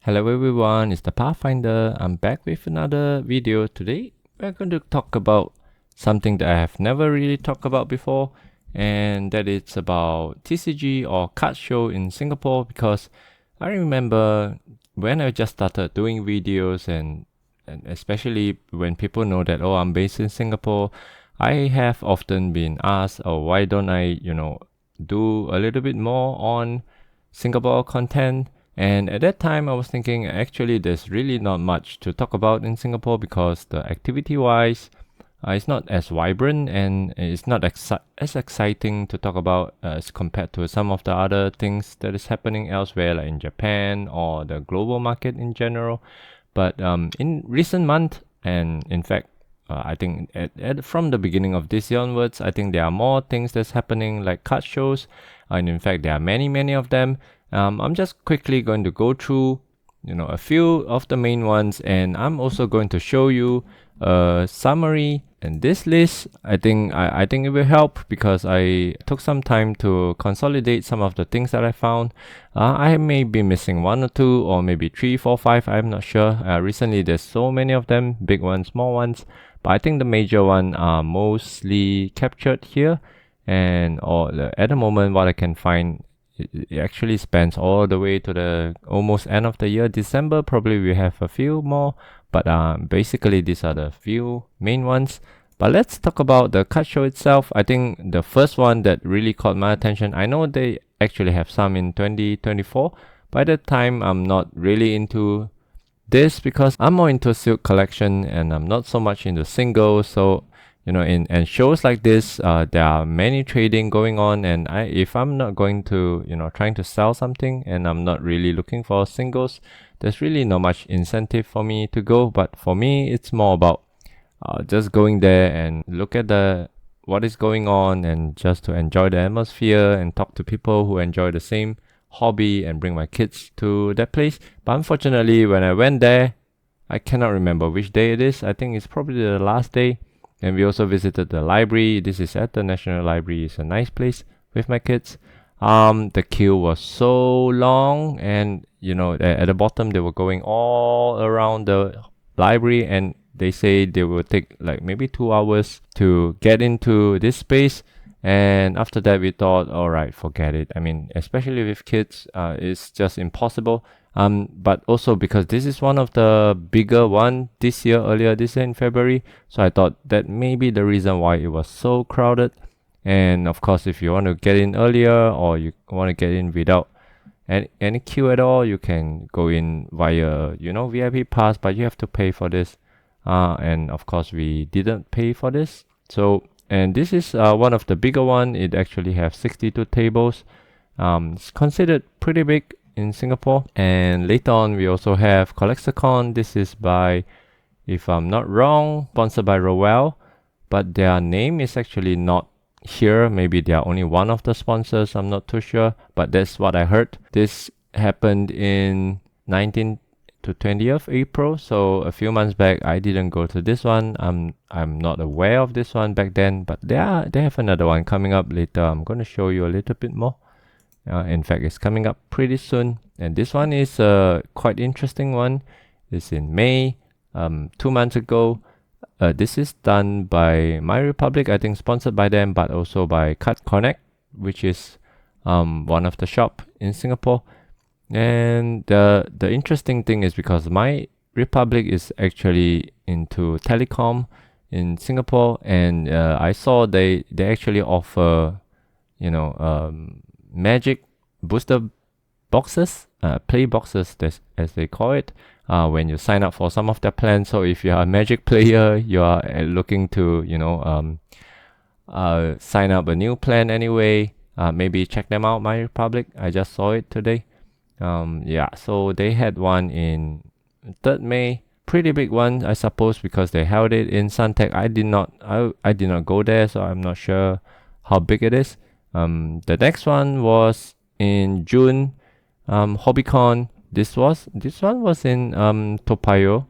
Hello everyone, it's the Pathfinder. I'm back with another video. Today we're going to talk about something that I have never really talked about before, and that is about TCG or card show in Singapore, because I remember when I just started doing videos and especially when people know that, oh, I'm based in Singapore, I have often been asked, oh, why don't I, do a little bit more on Singapore content. And at that time, I was thinking actually there's really not much to talk about in Singapore because the activity wise, it's not as vibrant and it's not as exciting to talk about as compared to some of the other things that is happening elsewhere, like in Japan or the global market in general. But in recent months, and in fact, I think from the beginning of this year onwards, I think there are more things that's happening, like card shows, and in fact, there are many of them. I'm just quickly going to go through, a few of the main ones, and I'm also going to show you a summary. And this list, I think it will help because I took some time to consolidate some of the things that I found. I may be missing one or two, or maybe three, four, five. I'm not sure. Recently, there's so many of them, big ones, small ones. But I think the major one are mostly captured here. And at the moment, what I can find, it actually spans all the way to the almost end of the year. December, probably we have a few more, but basically these are the few main ones. But let's talk about the card show itself. I think the first one that really caught my attention, I know they actually have some in 2024. By that time, I'm not really into this because I'm more into silk collection and I'm not so much into singles. So in shows like this, there are many trading going on, and if I'm not going to, trying to sell something and I'm not really looking for singles, there's really not much incentive for me to go. But for me, it's more about just going there and look at what is going on, and just to enjoy the atmosphere and talk to people who enjoy the same hobby and bring my kids to that place. But unfortunately, when I went there, I cannot remember which day it is. I think it's probably the last day. And we also visited the library. This is at the National Library. It's a nice place with my kids. The queue was so long, and at the bottom they were going all around the library, and they say they will take like maybe 2 hours to get into this space. And after that, we thought, all right, forget it. I mean, especially with kids, it's just impossible. But also because this is one of the bigger one earlier this year in February. So I thought that may be the reason why it was so crowded. And of course, if you want to get in earlier, or you want to get in without any queue at all, you can go in via, VIP pass, but you have to pay for this. And of course, we didn't pay for this. So, and this is one of the bigger one. It actually has 62 tables. It's considered pretty big in Singapore. And later on, we also have CollectorCon. This is by, if I'm not wrong, sponsored by Roel, but their name is actually not here. Maybe they are only one of the sponsors. I'm not too sure, but that's what I heard. This happened in 19th to 20th April. So a few months back, I didn't go to this one. I'm not aware of this one back then, but they have another one coming up later. I'm going to show you a little bit more. In fact, it's coming up pretty soon. And this one is a quite interesting one. It's in May, 2 months ago. This is done by My Republic, I think sponsored by them, but also by Card Connect, which is one of the shop in Singapore. And the interesting thing is because My Republic is actually into telecom in Singapore, and I saw they actually offer, Magic booster boxes, play boxes, as they call it, when you sign up for some of their plans. So if you are a Magic player, you are looking to, sign up a new plan anyway, maybe check them out, My Republic. I just saw it today. So they had one in 3rd May. Pretty big one, I suppose, because they held it in Suntec. I did not go there, so I'm not sure how big it is. The next one was in June, Hobbycon. This one was in Toa Payoh,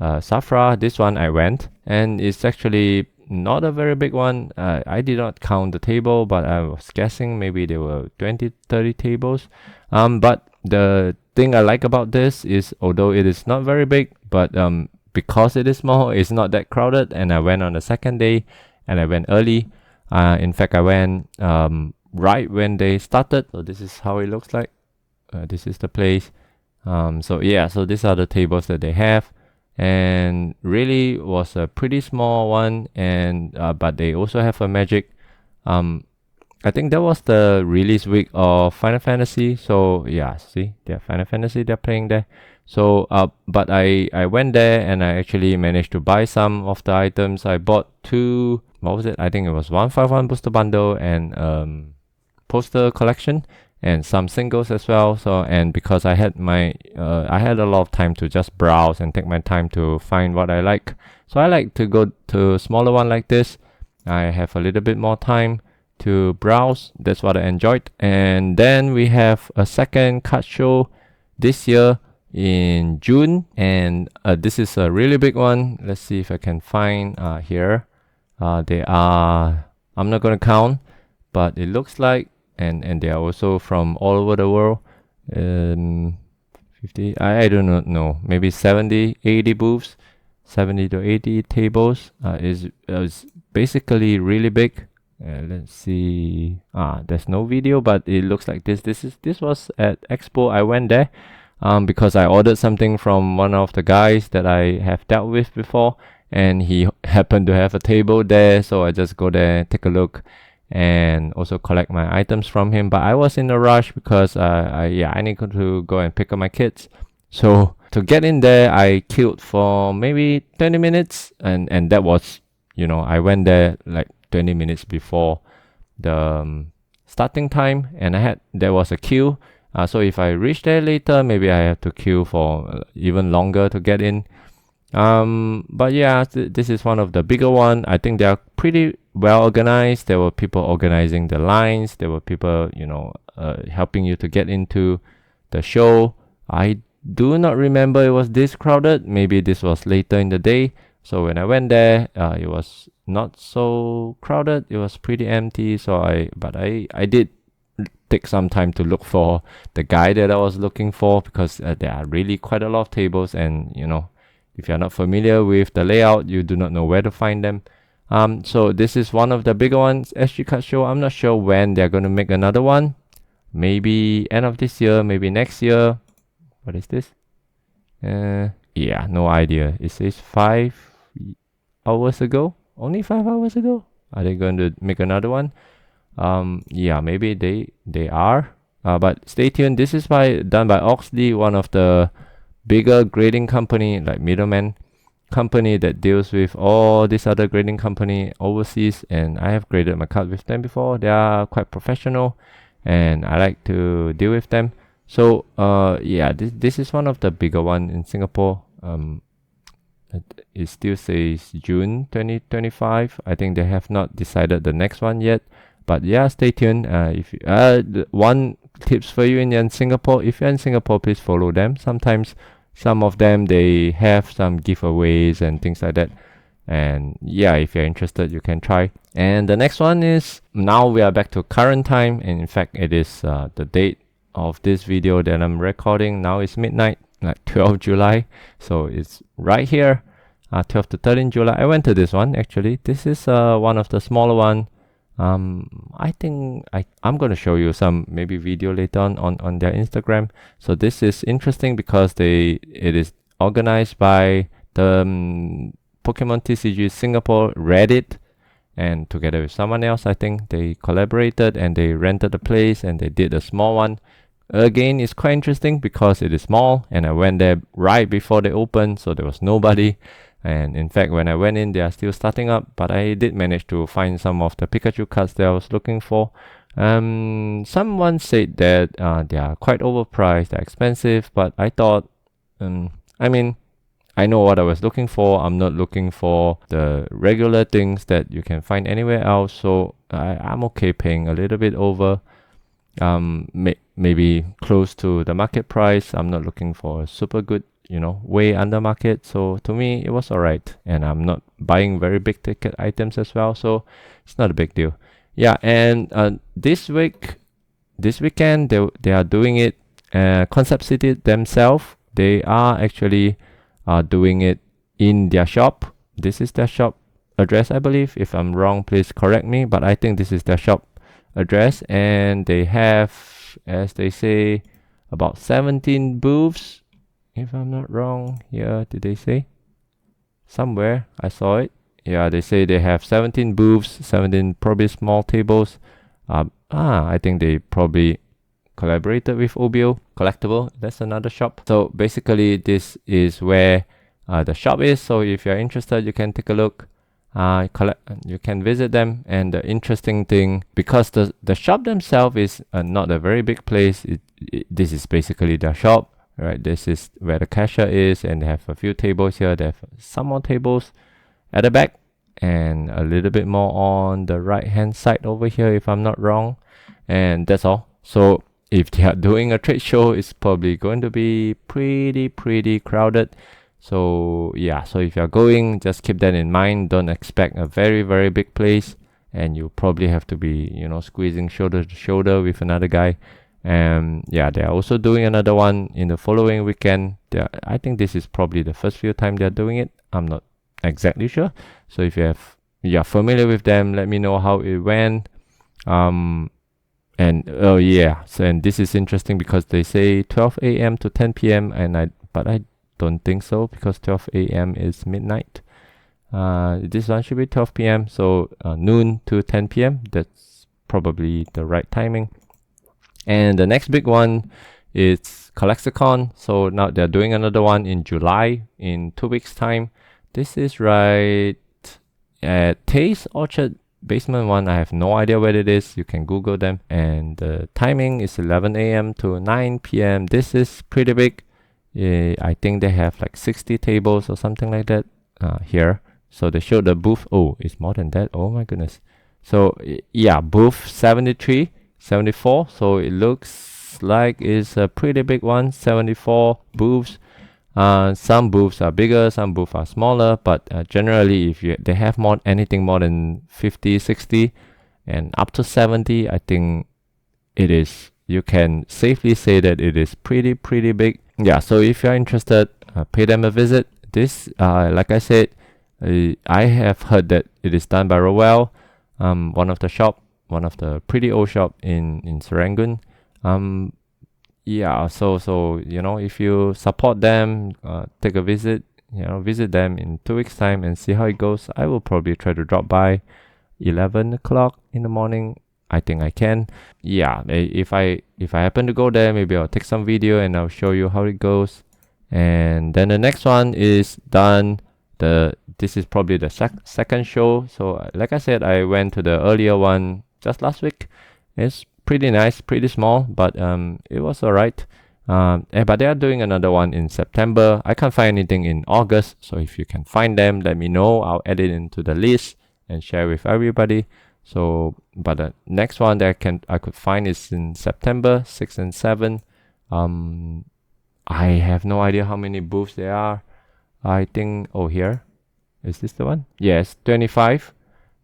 Safra. This one I went, and it's actually not a very big one. I did not count the table, but I was guessing maybe there were 20-30 tables. But the thing I like about this is, although it is not very big, but because it is small, it's not that crowded. And I went on the second day, and I went early. In fact, I went right when they started. So this is how it looks like. This is the place. So yeah, so these are the tables that they have, and really was a pretty small one. And but they also have a Magic. I think that was the release week of Final Fantasy. So yeah, see, they have Final Fantasy they're playing there. So but I went there and I actually managed to buy some of the items. I bought two. What was it? I think it was 151 booster bundle and poster collection and some singles as well. So, and because I had I had a lot of time to just browse and take my time to find what I like. So I like to go to a smaller one like this. I have a little bit more time to browse. That's what I enjoyed. And then we have a second card show this year in June, and this is a really big one. Let's see if I can find here. They are, I'm not gonna count, but it looks like, and they are also from all over the world. 50, I do not know, maybe 70, 80 booths, 70 to 80 tables. Is basically really big. Let's see. There's no video, but it looks like this. This was at Expo. I went there because I ordered something from one of the guys that I have dealt with before, and he happened to have a table there. So I just go there, take a look, and also collect my items from him. But I was in a rush because I need to go and pick up my kids. So to get in there, I queued for maybe 20 minutes, and that was, I went there like 20 minutes before the starting time, and there was a queue. So if I reach there later, maybe I have to queue for even longer to get in. But yeah, this is one of the bigger one. I think they are pretty well organized. There were people organizing the lines. There were people, helping you to get into the show. I do not remember it was this crowded. Maybe this was later in the day. So when I went there, it was not so crowded. It was pretty empty. So I did take some time to look for the guy that I was looking for, because there are really quite a lot of tables, and if you're not familiar with the layout, you do not know where to find them. So this is one of the bigger ones, SG Card Show. I'm not sure when they're going to make another one. Maybe end of this year, maybe next year. What is this? Yeah, no idea. It says 5 hours ago. Only 5 hours ago. Are they going to make another one? Yeah, maybe they are. But stay tuned. This is done by Oxley, one of the bigger grading company, like middleman company that deals with all this other grading company overseas. And I have graded my card with them before. They are quite professional, and I like to deal with them. So yeah, this is one of the bigger one in Singapore. It still says June 2025. I think they have not decided the next one yet. But yeah, stay tuned. If one tips for you in Singapore, if you're in Singapore, please follow them. Sometimes some of them, they have some giveaways and things like that. And yeah, if you're interested, you can try. And the next one is, now we are back to current time, and in fact it is the date of this video that I'm recording. Now it's midnight, like 12 July. So it's right here, 12 to 13 July. I went to this one actually. This is one of the smaller one. I think I'm going to show you some maybe video later on their Instagram. So this is interesting because it is organized by the Pokemon TCG Singapore Reddit, and together with someone else, I think they collaborated and they rented a place and they did a small one. Again, it's quite interesting because it is small, and I went there right before they opened, so there was nobody. And in fact, when I went in, they are still starting up, but I did manage to find some of the Pikachu cards that I was looking for. Someone said that they are quite overpriced, they're expensive, but I thought, I mean, I know what I was looking for. I'm not looking for the regular things that you can find anywhere else, so I'm okay paying a little bit over, maybe close to the market price. I'm not looking for a super good, way under market. So to me, it was alright. And I'm not buying very big ticket items as well, so it's not a big deal. Yeah, and this weekend they are doing it Concept City themselves, they are actually doing it in their shop. This is their shop address, I believe. If I'm wrong, please correct me, but I think this is their shop address, and they have, as they say, about 17 booths, if I'm not wrong. Here, did they say? Somewhere I saw it. Yeah, they say they have 17 booths, 17 probably small tables. I think they probably collaborated with OBO Collectible. That's another shop. So basically, this is where the shop is. So if you're interested, you can take a look. You can visit them. And the interesting thing, because the shop themselves is not a very big place, this is basically their shop, right? This is where the cashier is, and they have a few tables here. They have some more tables at the back, and a little bit more on the right hand side over here, if I'm not wrong. And that's all. So if they are doing a trade show, it's probably going to be pretty crowded. So yeah, so if you're going, just keep that in mind. Don't expect a very big place, and you probably have to be, squeezing shoulder to shoulder with another guy. And yeah, they're also doing another one in the following weekend. I think this is probably the first few time they're doing it. I'm not exactly sure. So if you're familiar with them, let me know how it went. And oh yeah, so and this is interesting because they say 12 a.m. to 10 p.m. but I don't think so, because 12 a.m. is midnight. This one should be 12 p.m. So noon to 10 p.m. That's probably the right timing. And the next big one is Collecticon. So now they're doing another one in July, in 2 weeks time. This is right at Taste Orchard Basement 1. I have no idea where it is. You can Google them. And the timing is 11 a.m. to 9 p.m. This is pretty big. I think they have like 60 tables or something like that here. So they showed the booth. Oh, it's more than that. Oh my goodness. So yeah, booth 73, 74. So it looks like it's a pretty big one. 74 booths. Some booths are bigger, some booths are smaller, but generally if they have anything more than 50, 60 and up to 70, I think you can safely say that it is pretty big. Yeah, so if you're interested, pay them a visit. This, like I said, I have heard that it is done by Rowell, one of the pretty old shop in Serangoon. Yeah, so if you support them, take a visit, visit them in 2 weeks time and see how it goes. I will probably try to drop by 11 o'clock in the morning. I think I can. Yeah, if I happen to go there, maybe I'll take some video and I'll show you how it goes. And then the next one is done. This is probably the second show. So like I said, I went to the earlier one just last week. It's pretty nice, pretty small, but it was alright. But they are doing another one in September. I can't find anything in August, so if you can find them, let me know. I'll add it into the list and share with everybody. So, but the next one that I could find is in September 6 and 7. I have no idea how many booths there are. I think, here. Is this the one? Yes, 25.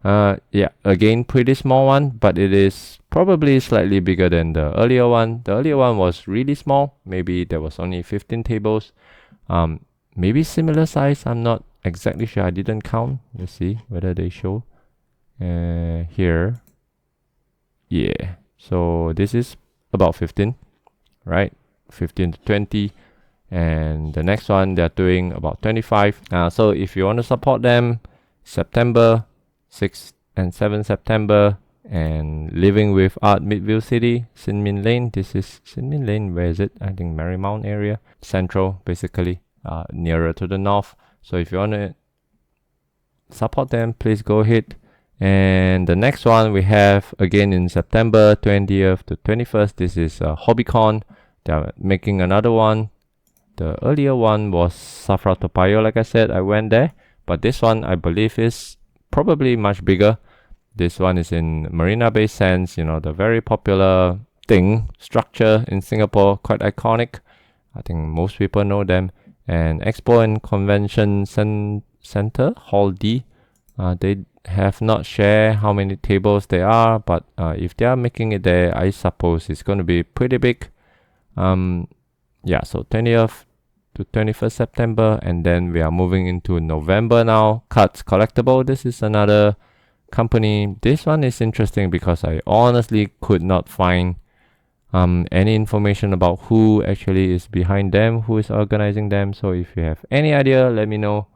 Yeah, again, pretty small one, but it is probably slightly bigger than the earlier one. The earlier one was really small. Maybe there was only 15 tables. Maybe similar size. I'm not exactly sure. I didn't count. Let's see whether they show. Here. Yeah. So this is about 15, right? 15 to 20. And the next one, they're doing about 25. So if you want to support them, September 6 and 7 September, and Living with Art Midville City, Sin Min Lane. This is Sin Min Lane. Where is it? I think Marymount area. Central, basically, nearer to the north. So if you want to support them, please go ahead. And the next one we have again in September 20th to 21st. This is Hobbycon. They're making another one. The earlier one was Safra Toa Payoh. Like I said, I went there, but this one I believe is probably much bigger. This one is in Marina Bay Sands, the very popular structure in Singapore, quite iconic. I think most people know them. And Expo and Convention Center, Hall D. They have not shared how many tables there are, but if they are making it there, I suppose it's going to be pretty big. Yeah, so 20th to 21st September, and then we are moving into November now. Cards Collectible, this is another company. This one is interesting because I honestly could not find any information about who actually is behind them, who is organizing them. So if you have any idea, let me know.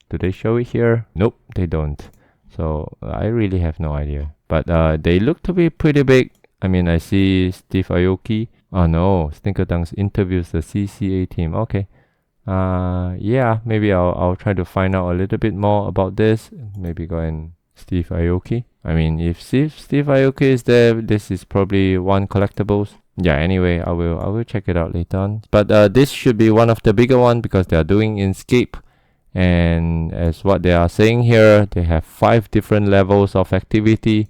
Do they show it here? Nope, they don't. So I really have no idea. But they look to be pretty big. I mean, I see Steve Aoki. Oh no, Stinkertongues interviews the CCA team. Okay. Yeah, maybe I'll try to find out a little bit more about this. Maybe go and Steve Aoki. I mean, if Steve Aoki is there, this is probably one collectibles. Yeah, anyway, I will check it out later on. But this should be one of the bigger one because they are doing Inkscape. And as what they are saying here, they have 5 different levels of activity.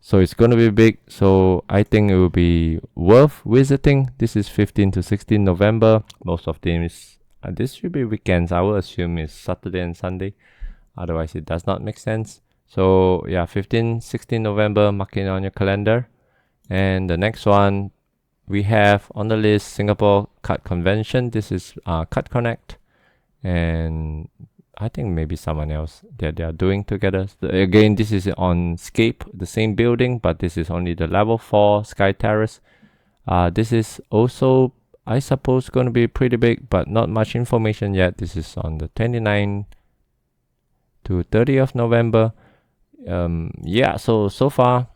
So it's gonna be big. So I think it will be worth visiting. This is 15 to 16 November. Most of them is this should be weekends. I will assume it's Saturday and Sunday. Otherwise, it does not make sense. So yeah, 15, 16 November, mark it on your calendar. And the next one we have on the list, Singapore Card Convention. This is Card Connect. And I think maybe someone else that they are doing together. Again, this is on Scape, the same building, but this is only the level 4 Sky Terrace. This is also, I suppose, going to be pretty big, but not much information yet. This is on the 29th to 30th of November. Yeah, so far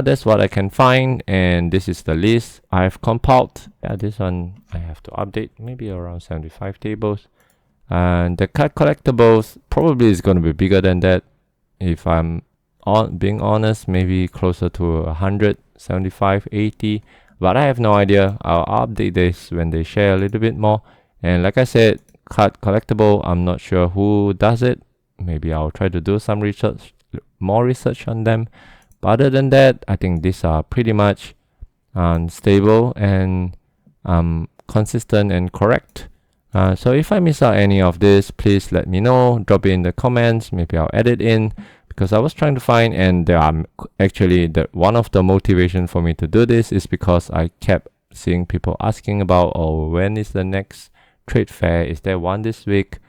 that's what I can find, and this is the list I've compiled. Yeah, this one I have to update, maybe around 75 tables. And the card collectibles probably is going to be bigger than that. If I'm being honest, maybe closer to 100, 75, 80. But I have no idea. I'll update this when they share a little bit more. And like I said, card collectible, I'm not sure who does it. Maybe I'll try to do some research, more research on them. But other than that, I think these are pretty much stable and consistent and correct. So if I miss out any of this, please let me know. Drop it in the comments. Maybe I'll edit in, because I was trying to find, and there are actually one of the motivation for me to do this is because I kept seeing people asking about, oh, when is the next trade fair? Is there one this week?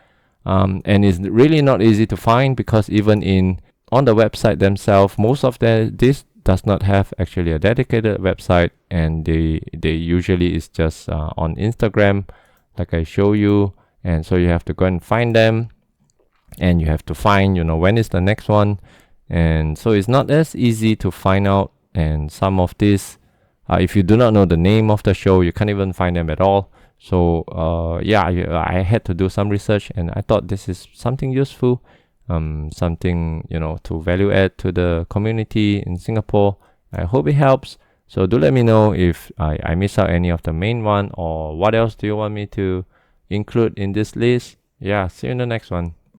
And it's really not easy to find, because even on the website themselves, most of this does not have actually a dedicated website, and they usually is just on Instagram, like I show you. And so you have to go and find them, and you have to find, when is the next one. And so it's not as easy to find out. And some of these, if you do not know the name of the show, you can't even find them at all. So yeah, I had to do some research, and I thought this is something useful, something to value add to the community in Singapore. I hope it helps. So do let me know if I miss out any of the main one, or what else do you want me to include in this list. Yeah, see you in the next one.